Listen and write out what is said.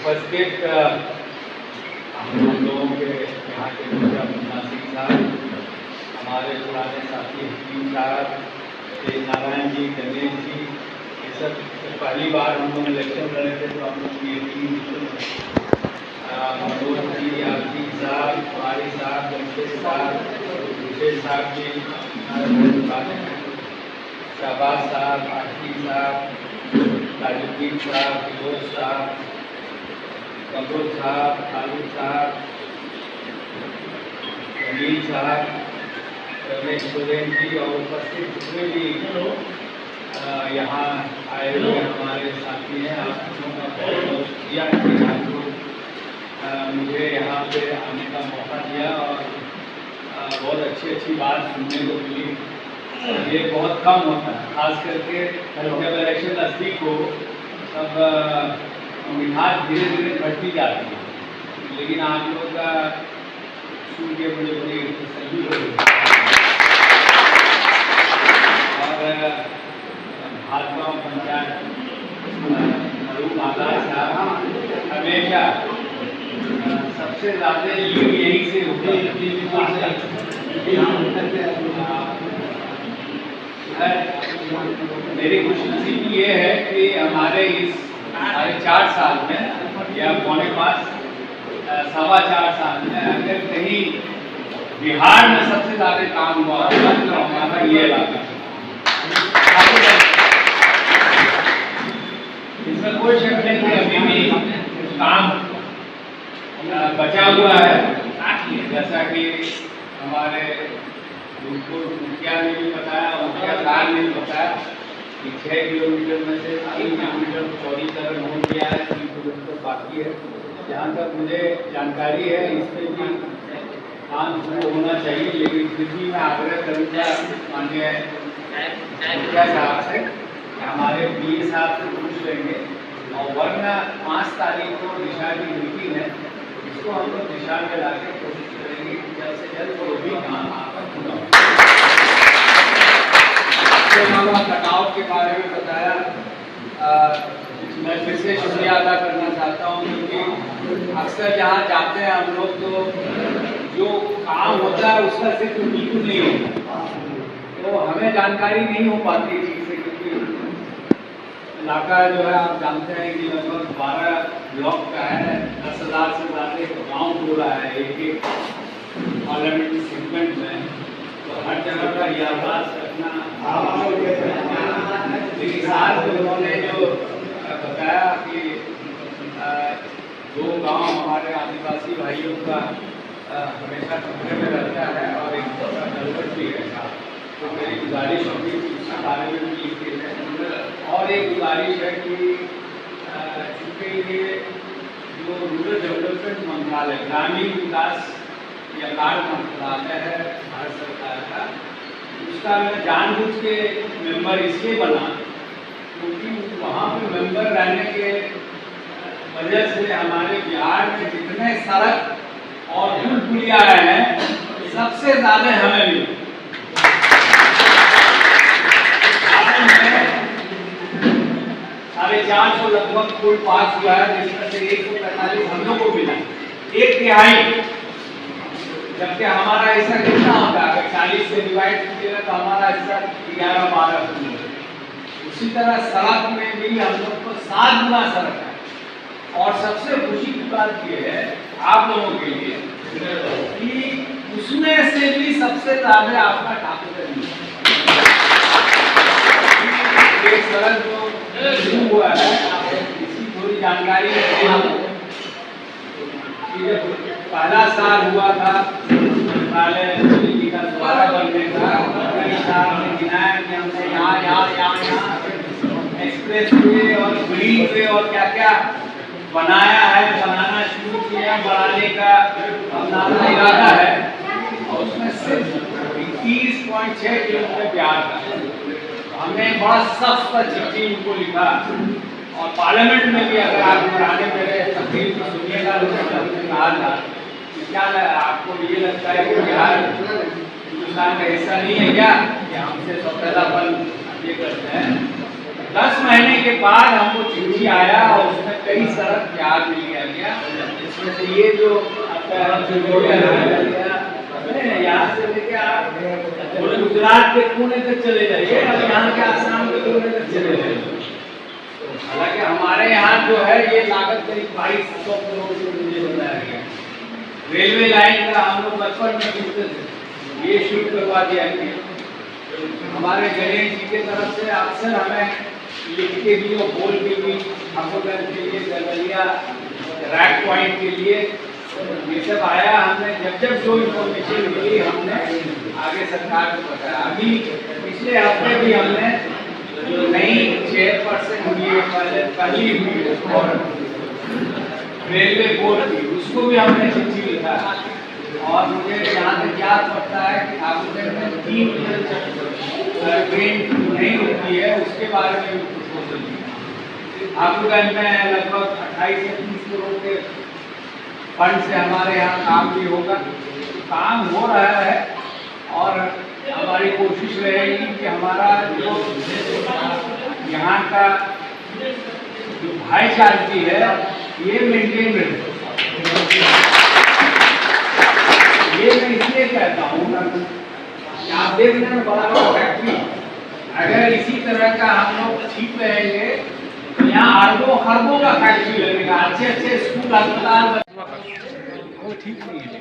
उपस्थित हम लोगों के यहाँ के मुखिया मुन्नासिर साहब, हमारे पुराने साथी हकीम साहब, नारायण जी, गणेश जी, ये सब पहली बार हम लोग इलेक्शन लड़े थे तो हम लोग की टीम मनोज जी, आरती साहब, कुमारी साहब, जमशेद साहब, विशेष साहब जी, शहबाज साहब, आरती साहब, ताजुद्दीन साहब, फिरोज साहब, कमरुल साहब, खालिद साहब, अमीर साहब, रमेश सोरेन जी और उपस्थित जितने भी यहाँ आए हुए हमारे साथी हैं, आप लोगों का बहुत बहुत शुक्रिया कि आप लोग मुझे यहाँ पे आने का मौका दिया और बहुत अच्छी अच्छी बात सुनने को मिली। ये बहुत कम होता है, खास करके जब इलेक्शन नज़दीक हो तब मिठास धीरे धीरे घटती जाती है, लेकिन आप लोग का सुन के मुझे बड़ी तसल्ली हो रही है। और भाजपा पंचायत मरूम आजाद साहब हमेशा सबसे ज़्यादा लीड यहीं से होती है। मेरी खुशनसीबी ये है कि हमारे इस 4.5 साल में या पौने 4.25 साल में अगर कहीं बिहार में सबसे ज़्यादा काम हुआ तो हमारा ये इलाका, इसमें कोई शक नहीं कि अभी भी काम बचा हुआ है। जैसा कि हमारे मुखिया ने भी बताया, मुखिया साहब ने भी बताया कि 6 किलोमीटर में से 3 किलोमीटर चौड़ीकरण हो गया है, 3 किलोमीटर बाकी है। जहाँ तक मुझे जानकारी है इस पर भी काम शुरू होना चाहिए, लेकिन फिर भी मैं आग्रह करूँगा माननीय मुखिया साहब से हमारे पीए साहब से पूछ लेंगे, और वरना 5 तारीख को दिशा की मीटिंग है, इसको हम लोग दिशा में लाकर कोशिश करेंगे कि जल्द से जल्द वो भी काम आपका पूरा हो। कटआउट के बारे में बताया, मैं फिर से शुक्रिया अदा करना चाहता हूँ, क्योंकि अक्सर जहाँ जाते हैं हम लोग तो जो काम होता है उसका जिक्र बिल्कुल नहीं होता, तो हमें जानकारी नहीं हो पाती ठीक से, क्योंकि इलाका जो है आप जानते हैं कि लगभग 12 ब्लॉक का है, 10,000 से ज़्यादा गाँव पूरा है एक पार्लियामेंट्री सेगमेंट में, तो हर जगह का यादाश्त रखना। लेकिन साथ में उन्होंने जो बताया कि 2 गांव हमारे आदिवासी भाइयों का हमेशा खतरे में रहता है और एक छोटा कलवट भी है, तो मेरी गुजारिश होगी कि उसके बारे में भी लिख के है। और एक गुजारिश है कि चूँकि ये जो रूरल डेवलपमेंट मंत्रालय, ग्रामीण विकास या कार्य मंत्रालय है भारत सरकार का, उसका मैं जानबूझ के मेंबर इसलिए बना क्योंकि वहाँ पे मेंबर रहने के वजह से हमारे बिहार में जितने सड़क और पुल पुलिया हैं सबसे ज़्यादा हमें मिले। 450 लगभग पुल पास हुआ है, जिसमें से 145 हम लोग को मिला, 1/3, जबकि हमारा हिस्सा कितना होता है? अगर 40 से डिवाइड कीजिएगा तो हमारा हिस्सा 11-12 है। उसी तरह सड़क में भी हम लोग को 7 गुना सड़क है, और सबसे खुशी की बात यह है आप लोगों के लिए कि उसमें से भी सबसे ज्यादा आपका टारगेट है। एक सड़क जो शुरू हुआ है, इसकी थोड़ी जानकारी है। पहला साल हुआ था मंत्रालय का दोबारा बनने का, कई साल में गिनाया कि हमने यहाँ एक्सप्रेस वे और ग्रीन वे और क्या क्या बनाया है, बनाना शुरू किया, बनाने का हमारा इरादा है, और उसमें सिर्फ 21.6 किलोमीटर बिहार का। हमने बड़ा सख्त चिट्ठी उनको लिखा और पार्लियामेंट में भी अगर आप पुराने मेरे तकरीर को सुनिएगा तो कहा था, क्या आपको ये लगता है कि बिहार हिंदुस्तान का हिस्सा नहीं है क्या, कि हमसे सौतेलापन ये करते हैं। 10 महीने के बाद हमको चिट्ठी आया और उसमें कई सड़क प्यार मिल गया, इसमें से ये जो आपका यहाँ से लेके आप गुजरात के कोने तक चले जाइए और यहाँ के आसाम के कोने तक चले जाइए। हालांकि हमारे यहाँ जो है ये लागत करीब 2200 करोड़ से मुझे बताया गया। रेलवे लाइन का हम लोग बचपन में पूछते थे, ये शुरू करवा दिया गया। हमारे गणेश जी के तरफ से अक्सर हमें लिख के भी और बोल के भी हापुड़ के लिए, गलगलिया रैक पॉइंट के लिए ये सब आया। हमने जब जो इन्फॉर्मेशन मिली हमने आगे सरकार को बताया। अभी पिछले हफ्ते भी हमने जो नई चेयरपर्सन हुई है पहली हुई और रेलवे बोर्ड की, उसको भी हमने चिट्ठी लिखा है। और मुझे जहाँ तक याद पड़ता है कि हापुड़ में 3 ट्रेन नहीं रुकती है, उसके बारे में भी प्रपोजल दिया। हापुड़ में लगभग 28 से 30 करोड़ के फंड से हमारे यहाँ काम भी होगा, काम हो रहा है। और हमारी कोशिश रहेगी कि हमारा जो यहाँ का जो भाईचारगी है ये मेंटेन रहे। ये मैं इसलिए कहता हूँ कि आप देख रहे हैं बड़ा बड़ा फैक्ट्री, अगर इसी तरह का हम लोग ठीक रहेंगे तो यहाँ अरबों खरबों का फैक्ट्री लगेगा, अच्छे अच्छे स्कूल अस्पताल ठीक नहीं है।